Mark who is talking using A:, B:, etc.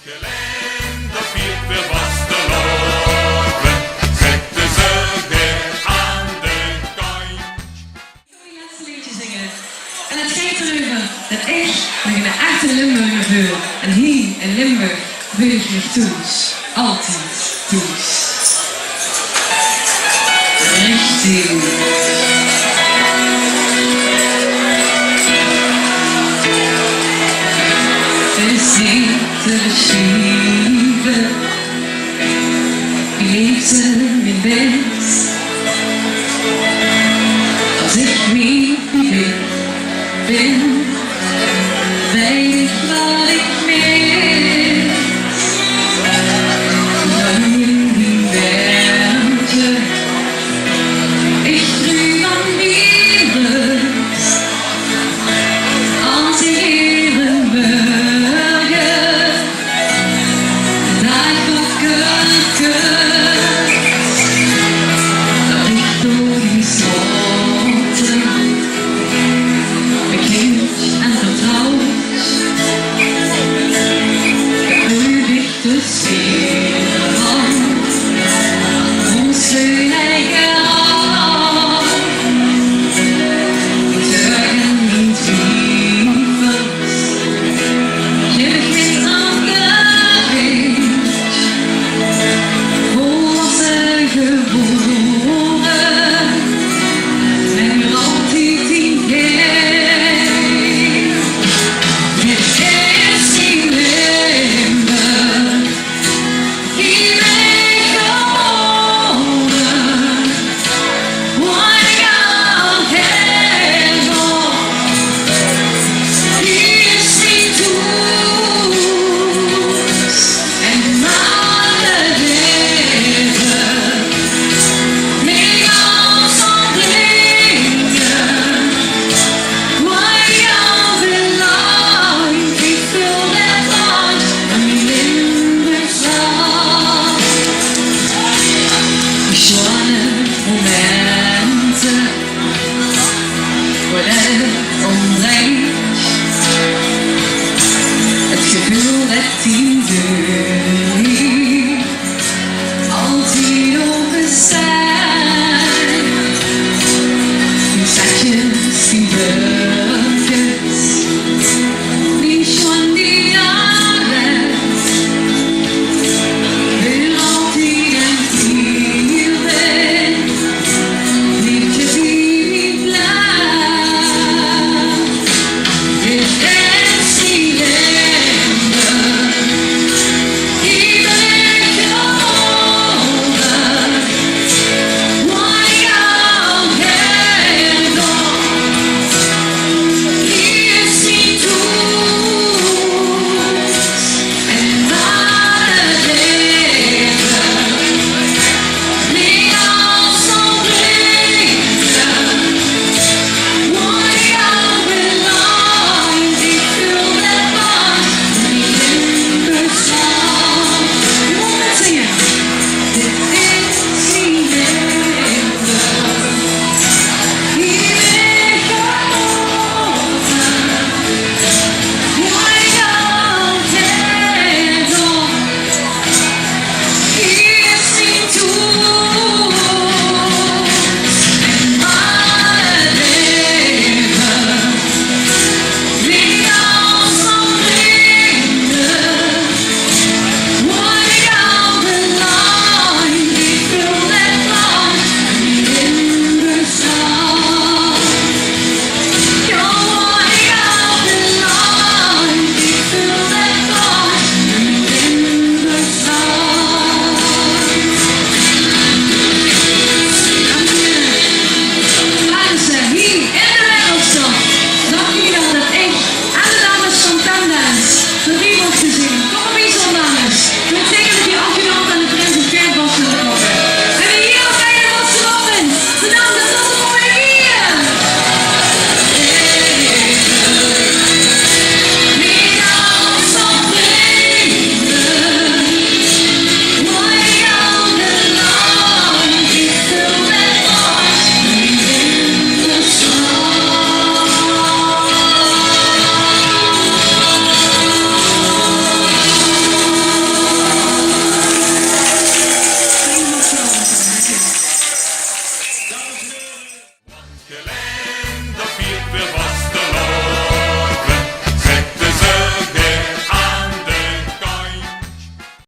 A: Kalender viert weer was de lopen, zette ze weer aan de kant.
B: Ik wil je laatste liedje zingen. En het gaat erover dat ik nog een echte Limburger voel. En hier in Limburg voel ik me thuis. Altijd thuis. Richtig. De schieven, liefde in bed. Als ik niet ben, weet ik wat ik mis. Dan in die werte, ik droom aan Liebes, als ik even het gevoel dat 10 uur.